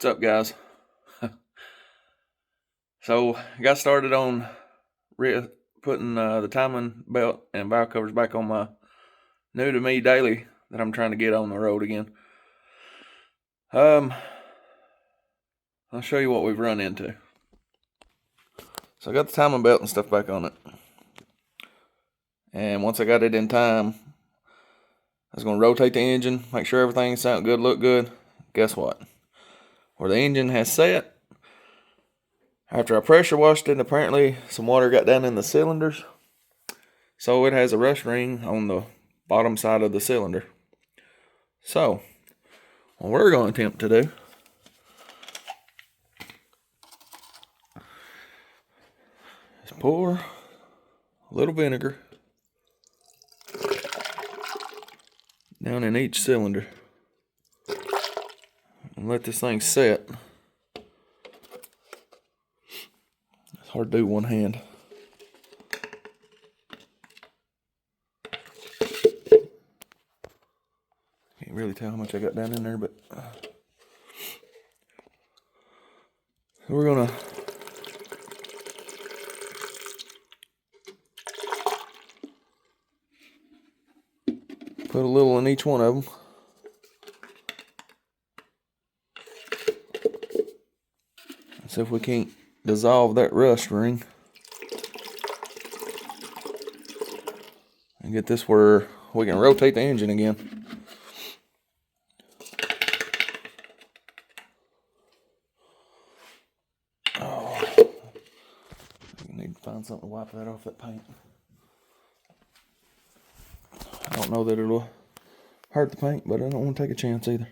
What's up, guys? So, got started on putting the timing belt and valve covers back on my new to me daily that I'm trying to get on the road again. I'll show you what we've run into. So, I got the timing belt and stuff back on it. And once I got it in time, I was going to rotate the engine, make sure everything sounded good, looked good. Guess what? Where the engine has set, after I pressure washed it, apparently some water got down in the cylinders. So it has a rust ring on the bottom side of the cylinder. So, what we're going to attempt to do is pour a little vinegar down in each cylinder and let this thing set. It's hard to do one hand. Can't really tell how much I got down in there, but we're gonna put a little in each one of them. See if we can't dissolve that rust ring and get this where we can rotate the engine again. Need to find something to wipe that off that paint. I don't know that it'll hurt the paint, but I don't want to take a chance either.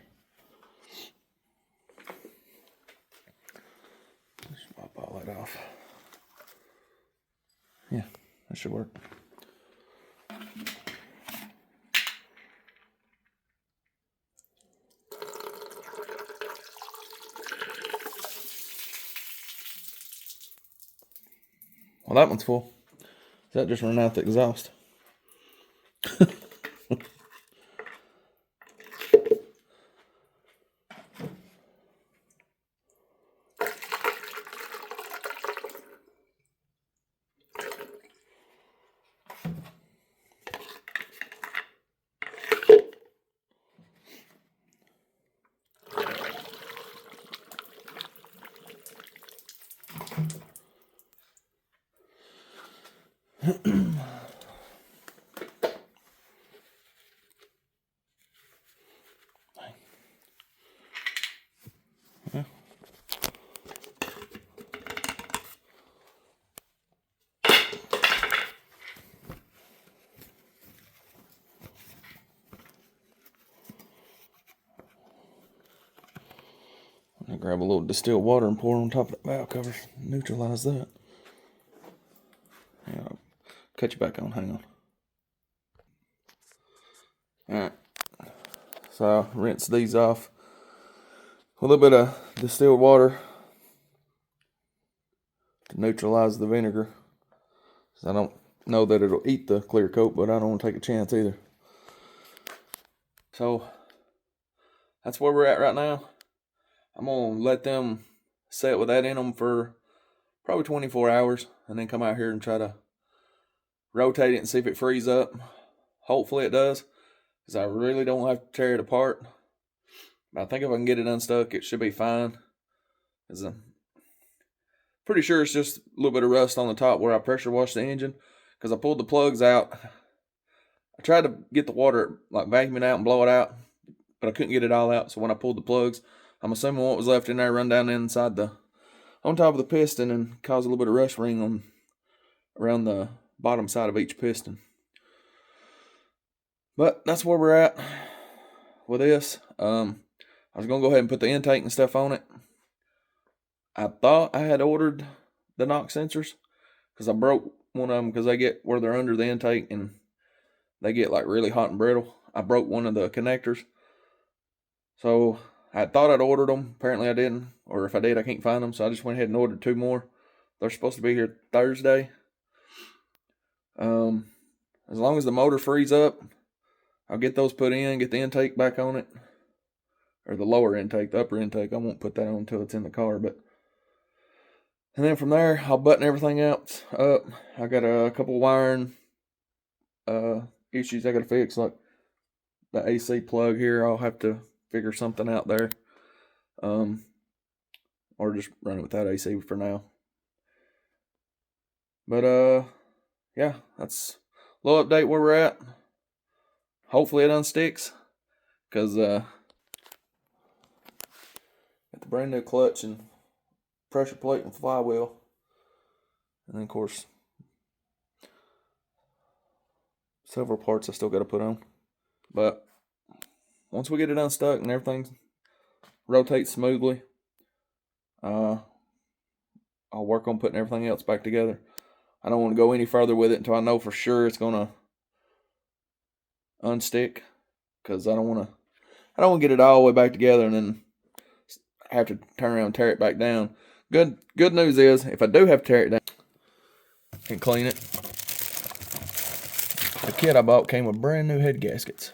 Just wipe all that off. Yeah, that should work. Well, that one's full. That just ran out the exhaust. Yeah. I'm gonna grab a little distilled water and pour it on top of that valve cover, neutralize that. Yeah, I'll cut you back on, hang on. Alright, so I rinse these off with a little bit of distilled water to neutralize the vinegar. So I don't know that it'll eat the clear coat, but I don't want to take a chance either. So that's where we're at right now. I'm going to let them set with that in them for probably 24 hours and then come out here and try to rotate it and see if it frees up. Hopefully it does, because I really don't have to tear it apart. But I think if I can get it unstuck, it should be fine. I'm pretty sure it's just a little bit of rust on the top where I pressure washed the engine, because I pulled the plugs out. I tried to get the water, like vacuum it out and blow it out, but I couldn't get it all out. So when I pulled the plugs, I'm assuming what was left in there run down inside on top of the piston and cause a little bit of rust ring around the bottom side of each piston. But that's where we're at with this. I was gonna go ahead and put the intake and stuff on it. I thought I had ordered the knock sensors, because I broke one of them, because they get where they're under the intake and they get like really hot and brittle. I broke one of the connectors. So I thought I'd ordered them. Apparently I didn't. Or if I did, I can't find them. So I just went ahead and ordered 2 more. They're supposed to be here Thursday. As long as the motor frees up, I'll get those put in, get the intake back on it. or the lower intake. The upper intake, I won't put that on until it's in the car. And then from there, I'll button everything else up. I got a couple wiring issues I got to fix, like the AC plug here. I'll have to figure something out there, or just run it without AC for now. But yeah, that's a little update where we're at. Hopefully it unsticks, because got the brand new clutch and pressure plate and flywheel, and then of course several parts I still got to put on. But once we get it unstuck and everything rotates smoothly, I'll work on putting everything else back together. I don't want to go any further with it until I know for sure it's gonna unstick, because I don't want to get it all the way back together and then have to turn around and tear it back down. Good news is, if I do have to tear it down and clean it, the kit I bought came with brand new head gaskets.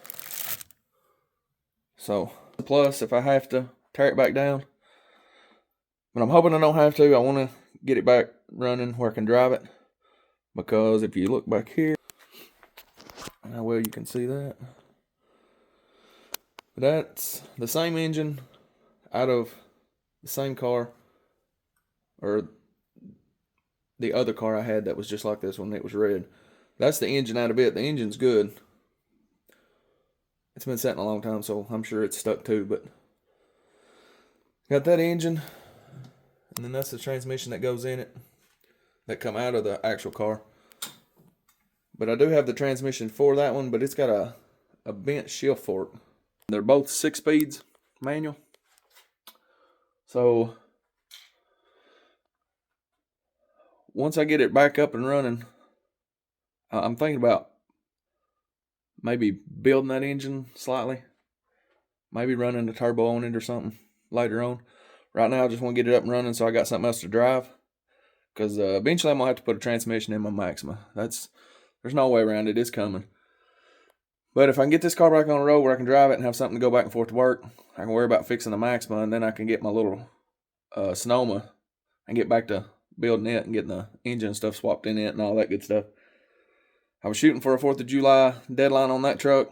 So, plus, if I have to tear it back down, but I'm hoping I don't have to. I want to get it back running where I can drive it, because if you look back here, how well you can see that, that's the same engine out of the same car, or the other car I had that was just like this one. It was red. That's the engine out of it. The engine's good. It's been sitting a long time, so I'm sure it's stuck too. But got that engine, and then that's the transmission that goes in it, that come out of the actual car. But I do have the transmission for that one, but it's got a bent shift fork. They're both 6 speeds manual. So once I get it back up and running, I'm thinking about maybe building that engine slightly. Maybe running a turbo on it or something later on. Right now I just want to get it up and running so I got something else to drive. Because eventually I'm going to have to put a transmission in my Maxima. There's no way around it. It's coming. But if I can get this car back on the road where I can drive it and have something to go back and forth to work, I can worry about fixing the Maxima, and then I can get my little Sonoma and get back to building it and getting the engine stuff swapped in it and all that good stuff. I was shooting for a 4th of July deadline on that truck.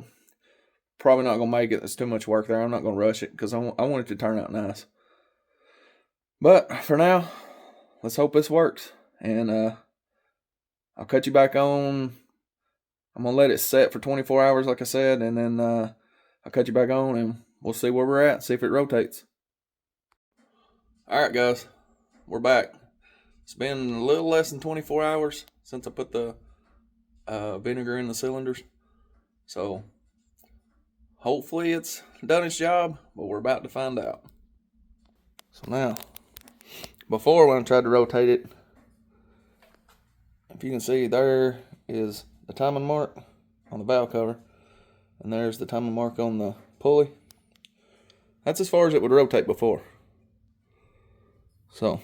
Probably not going to make it. There's too much work there. I'm not going to rush it because I want it to turn out nice. But for now, let's hope this works. And I'll cut you back on. I'm going to let it set for 24 hours, like I said, and then I'll cut you back on, and we'll see where we're at, see if it rotates. All right, guys, we're back. It's been a little less than 24 hours since I put the vinegar in the cylinders. So hopefully it's done its job, but we're about to find out. So now, before when I tried to rotate it, if you can see, there is the timing mark on the valve cover, and there's the timing mark on the pulley. That's as far as it would rotate before. So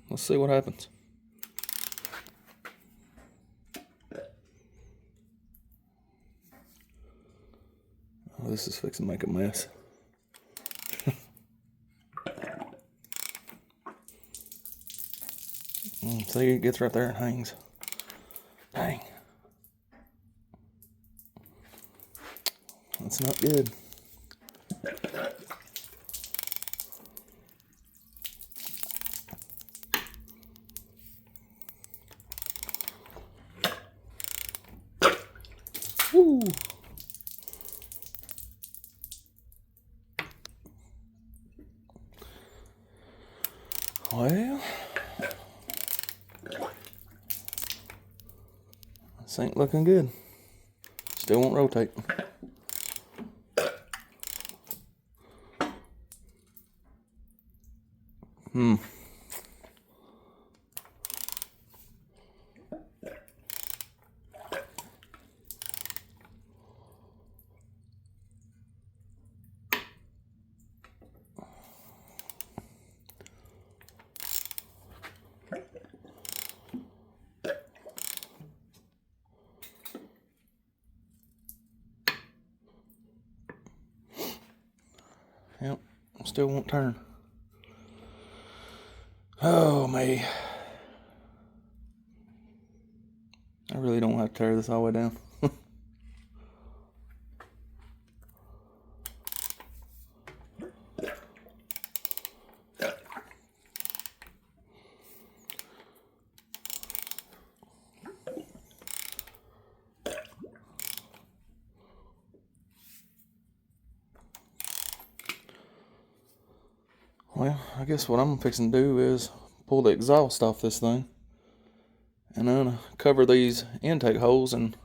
let's see what happens. Oh, this is fixing to make a mess. See, it gets right there and hangs. Dang. That's not good. Woo. Well, this ain't looking good. Still won't rotate. Yep. Still won't turn. Oh, me. I really don't have to tear this all the way down. Well, I guess what I'm fixing to do is pull the exhaust off this thing and then cover these intake holes and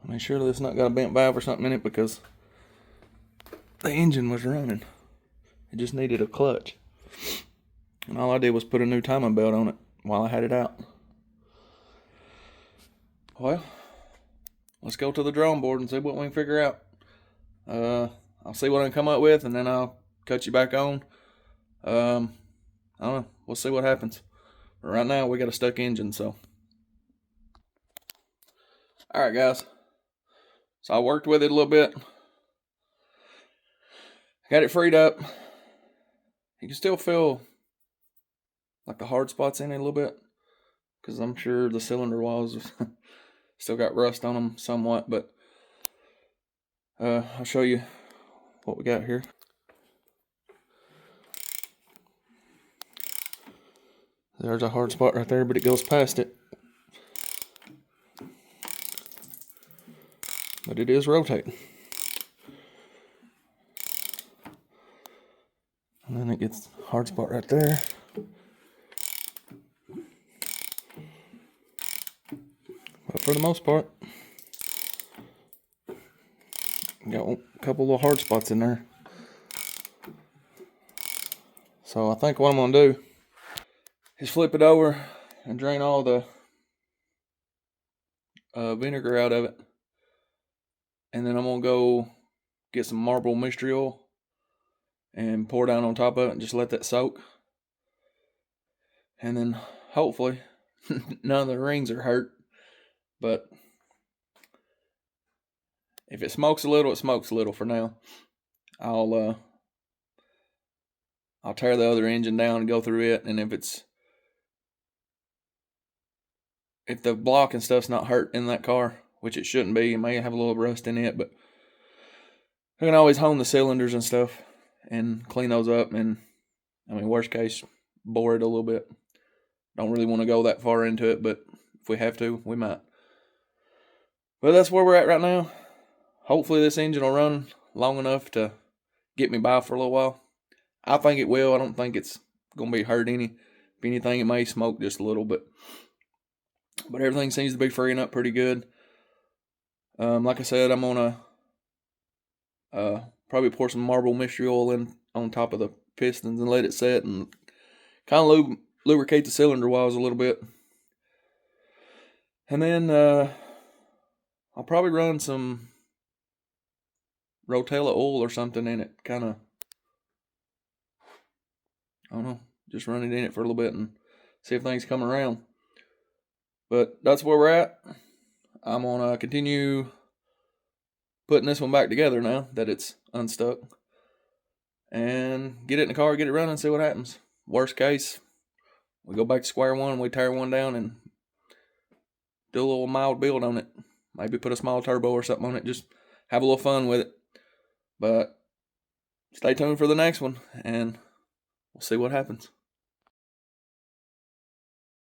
make sure that it's not got a bent valve or something in it, because the engine was running. It just needed a clutch. And all I did was put a new timing belt on it while I had it out. Well, let's go to the drawing board and see what we can figure out. I'll see what I can come up with, and then I'll cut you back on. I don't know. We'll see what happens. But right now, we got a stuck engine, so. Alright, guys. So I worked with it a little bit. Got it freed up. You can still feel like the hard spots in it a little bit, because I'm sure the cylinder walls still got rust on them somewhat, but I'll show you what we got here. There's a hard spot right there, but it goes past it. But it is rotating. And then it gets a hard spot right there. But for the most part, got a couple little hard spots in there. So I think what I'm going to do is flip it over and drain all the vinegar out of it. And then I'm going to go get some marble mystery oil and pour down on top of it and just let that soak. And then hopefully none of the rings are hurt. But if it smokes a little, it smokes a little for now. I'll tear the other engine down and go through it, and if the block and stuff's not hurt in that car, which it shouldn't be, it may have a little rust in it, but I can always hone the cylinders and stuff and clean those up, and I mean, worst case, bore it a little bit. Don't really want to go that far into it, but if we have to, we might. But that's where we're at right now. Hopefully this engine will run long enough to get me by for a little while. I think it will. I don't think it's going to be hurt any. If anything, it may smoke just a little, but everything seems to be freeing up pretty good. Like I said, I'm going to probably pour some marble mystery oil in on top of the pistons and let it set and kind of lubricate the cylinder walls a little bit. And then I'll probably run some Rotella oil or something in it. Kind of, I don't know, just run it in it for a little bit and see if things come around. But that's where we're at. I'm going to continue putting this one back together now that it's unstuck. And get it in the car, get it running, see what happens. Worst case, we go back to square one, we tear one down and do a little mild build on it. Maybe put a small turbo or something on it. Just have a little fun with it. But stay tuned for the next one, and we'll see what happens.